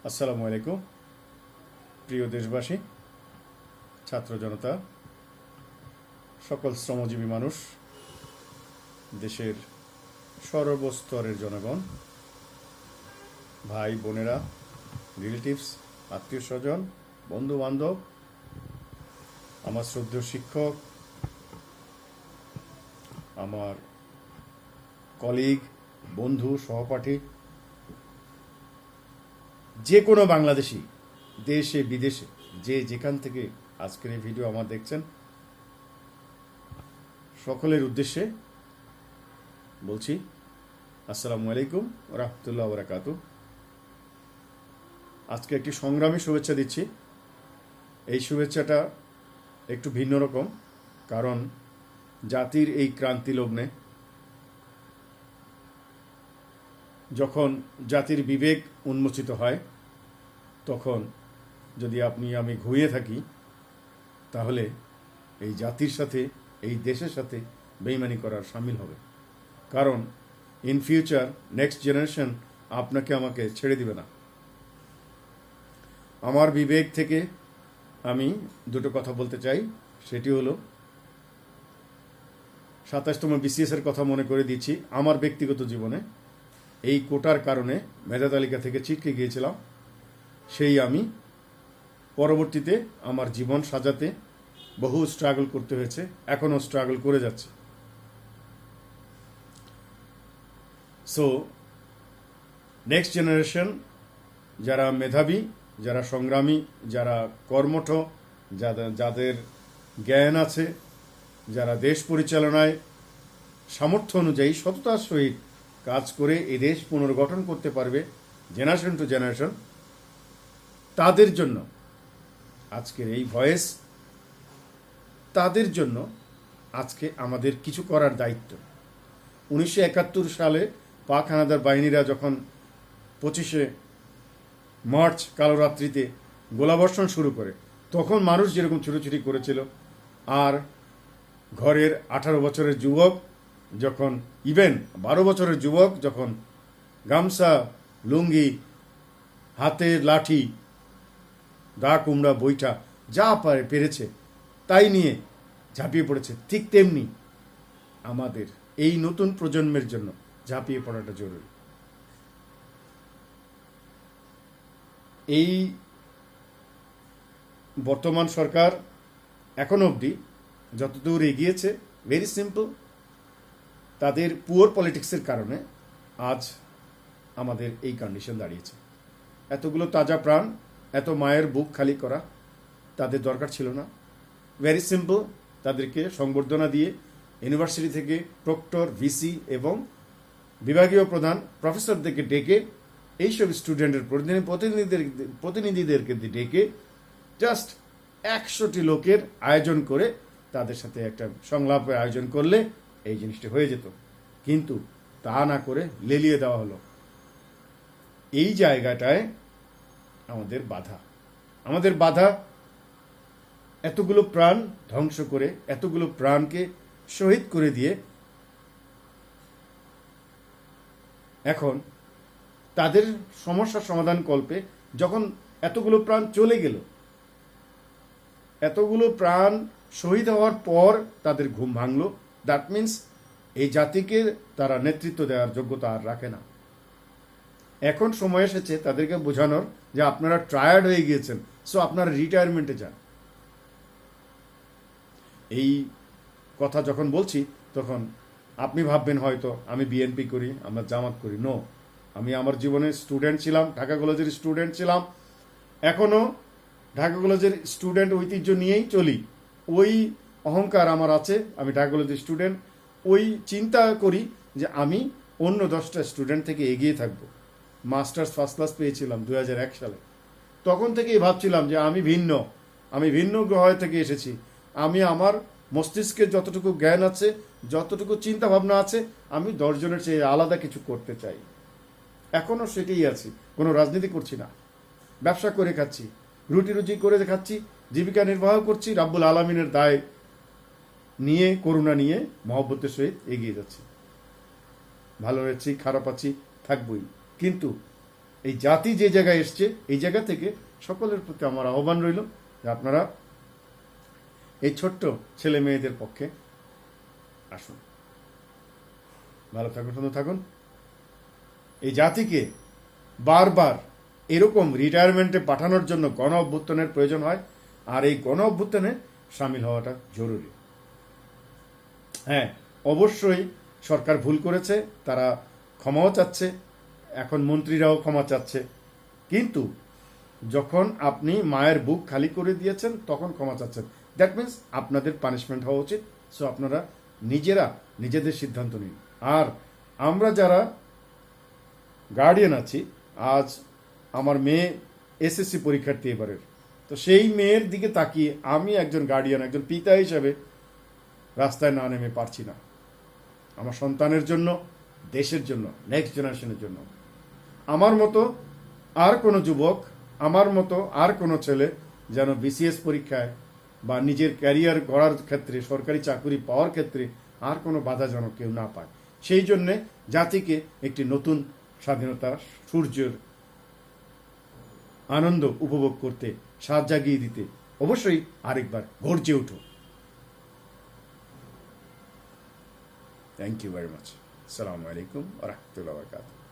আসসালামু আলাইকুম প্রিয় দেশবাসী, ছাত্র জনতা, সকল শ্রমজীবী মানুষ, দেশের সর্বস্তরের জনগণ, ভাই বোনেরা, রিলেটিভস, আত্মীয় স্বজন, বন্ধু বান্ধব, আমার শ্রদ্ধেয় শিক্ষক, আমার কলিগ, বন্ধু, সহপাঠী, যে কোনো বাংলাদেশি, দেশে বিদেশে, যে যেখান থেকে আজকের এই ভিডিও আমার দেখছেন, সকলের উদ্দেশ্যে বলছি আসসালামু আলাইকুম রাহমাতুল্লাহি ওয়া বারাকাতুহু। আজকে একটি সংগ্রামী শুভেচ্ছা দিচ্ছি। এই শুভেচ্ছাটা একটু ভিন্ন রকম, কারণ জাতির এই ক্রান্তি লগ্নে যখন জাতির বিবেক উন্মোচিত হয়, তখন যদি আমি ঘুমিয়ে থাকি, তাহলে এই জাতির সাথে, এই দেশের সাথে বেইমানি করার শামিল হবে। কারণ ইন ফিউচার নেক্সট জেনারেশন আপনাকে আমাকে ছেড়ে দিবে না। আমার বিবেক থেকে আমি দুটো কথা বলতে চাই। সেটি হলো 27তম বিসিএসের কথা মনে করে দিচ্ছি। আমার ব্যক্তিগত জীবনে এই কোটার কারণে মেধা তালিকা থেকে ছিটকে গিয়েছিলাম। সেই আমি পরবর্তীতে আমার জীবন সাজাতে বহু স্ট্রাগল করতে হয়েছে, এখনও স্ট্রাগল করে যাচ্ছে। সো নেক্সট জেনারেশন, যারা মেধাবী, যারা সংগ্রামী, যারা কর্মঠ, যাদের জ্ঞান আছে, যারা দেশ পরিচালনায় সামর্থ্য অনুযায়ী সততার সহিত কাজ করে এই দেশ পুনর্গঠন করতে পারবে জেনারেশন টু জেনারেশন, তাদের জন্য আজকের এই ভয়েস, তাদের জন্য আজকে আমাদের কিছু করার দায়িত্ব। 1971 সালে পাক হানাদার বাহিনীরা যখন 25শে মার্চ কালরাত্রিতে গোলাবর্ষণ শুরু করে, তখন মানুষ যেরকম ছুটোছুটি করেছিল, আর ঘরের 18 বছরের যুবক যখন, ইভেন 12 বছরের যুবক যখন গামছা, লুঙ্গি, হাতে লাঠি, দা কুমড়া, বৈঠা যা পেরেছে তাই নিয়ে ঝাঁপিয়ে পড়েছে, ঠিক তেমনি আমাদের এই নতুন প্রজন্মের জন্য ঝাঁপিয়ে পড়াটা জরুরি। এই বর্তমান সরকার এখনো অবধি যতদূর এগিয়েছে, ভেরি সিম্পল, তাদের পুয়ার পলিটিক্সের কারণে আজ আমাদের এই কন্ডিশন দাঁড়িয়েছে। এতগুলো তাজা প্রাণ, এত মায়ের বুক খালি করা তাদের দরকার ছিল না। ভেরি সিম্পল, তাদেরকে সংবর্ধনা দিয়ে ইউনিভার্সিটি থেকে প্রক্টর, ভিসি এবং বিভাগীয় প্রধান প্রফেসরদেরকে ডেকে, এইসব স্টুডেন্টের প্রতিনিধিদেরকে ডেকে জাস্ট 100টি লোকের আয়োজন করে তাদের সাথে একটা সংলাপের আয়োজন করলে এই জিনিসটা হয়ে যেত। কিন্তু তা না করে লেলিয়ে দেওয়া হলো। এই জায়গাটায় আমাদের বাধা এতগুলো প্রাণ ধ্বংস করে, এতগুলো প্রাণকে শহীদ করে দিয়ে এখন তাদের সমস্যার সমাধান কল্পে যখন এতগুলো প্রাণ চলে গেল, এতগুলো প্রাণ শহীদ হওয়ার পর তাদের ঘুম ভাঙল, দ্যাট মিন্স এই জাতিকে তারা নেতৃত্ব দেওয়ার যোগ্যতা আর রাখে না। এখন সময় এসেছে তাদেরকে বোঝানোর যে আপনারা টায়ার্ড হয়ে গিয়েছেন, সো আপনারা রিটায়ারমেন্টে যান। এই কথা যখন বলছি তখন আপনি ভাববেন হয়তো আমি বিএনপি করি, আমরা জামাত করি। নো, আমি আমার জীবনে স্টুডেন্ট ছিলাম, ঢাকা কলেজের স্টুডেন্ট ছিলাম, এখনও ঢাকা কলেজের স্টুডেন্ট ঐতিহ্য নিয়েই চলি। ওই অহংকার আমার আছে, আমি ঢাকা কলেজের স্টুডেন্ট। ওই চিন্তা করি যে আমি অন্য 10টা স্টুডেন্ট থেকে এগিয়ে থাকব। মাস্টার্স ফার্স্ট ক্লাস পেয়েছিলাম 2001 সালে। তখন থেকেই ভাবছিলাম যে আমি ভিন্ন গ্রহ থেকে এসেছি। আমি আমার মস্তিষ্কের যতটুকু জ্ঞান আছে, যতটুকু চিন্তা ভাবনা আছে, আমি 10 জনের চেয়ে আলাদা কিছু করতে চাই। এখনও সেটাই আছি। কোনো রাজনীতি করছি না, ব্যবসা করে খাচ্ছি, রুটি করে খাচ্ছি, জীবিকা নির্বাহ করছি, রাব্বুল আলামিনের দায় নিয়ে, করুণা নিয়ে, মহব্বতের সহিত এগিয়ে যাচ্ছি। ভালো আছি, খারাপ আছি, থাকবই। কিন্তু এই জাতি যে জায়গায় এসছে, এই জায়গা থেকে সকলের প্রতি আমার আহ্বান রইল যে আপনারা এই ছোট্ট ছেলে মেয়েদের পক্ষে আসুন। ভালো থাকুন, সুন্দর থাকুন। এই জাতিকে বারবার এরকম রিটায়ারমেন্টে পাঠানোর জন্য গণ অভ্যুত্থানের প্রয়োজন হয়, আর এই গণ অভ্যুত্থানে সামিল হওয়াটা জরুরি। হ্যাঁ, অবশ্যই সরকার ভুল করেছে, তারা ক্ষমাও চাচ্ছে, এখন মন্ত্রীরাও ক্ষমা চাচ্ছে, কিন্তু যখন আপনি মায়ের বুক খালি করে দিয়েছেন তখন ক্ষমা চাচ্ছেন। দ্যাট মিনস আপনাদের পানিশমেন্ট হওয়া উচিত। সো আপনারা নিজেরা নিজেদের সিদ্ধান্ত নিন। আর আমরা যারা গার্ডিয়ান আছি, আজ আমার মেয়ে এসএসসি পরীক্ষার্থী এবারের, তো সেই মেয়ের দিকে তাকিয়ে আমি একজন গার্ডিয়ান, একজন পিতা হিসাবে রাস্তায় না নেমে পারছি না। আমার সন্তানের জন্য, দেশের জন্য, নেক্সট জেনারেশনের জন্য। আমার মতো আর কোনো যুবক, আমার মতো আর কোনো ছেলে যেন বিসিএস পরীক্ষায় বা নিজের ক্যারিয়ার গড়ার ক্ষেত্রে, সরকারি চাকরি পাওয়ার ক্ষেত্রে আর কোনো বাধা যেন কেউ না পায়। সেই জন্যে জাতিকে একটি নতুন স্বাধীনতা সূর্যের আনন্দ উপভোগ করতে, সাজ জাগিয়ে দিতে অবশ্যই আরেকবার গর্জে উঠো। Thank you very much. আসসালামু আলাইকুম ওয়া রাহমাতুল্লাহি ওয়া বারাকাতুহু।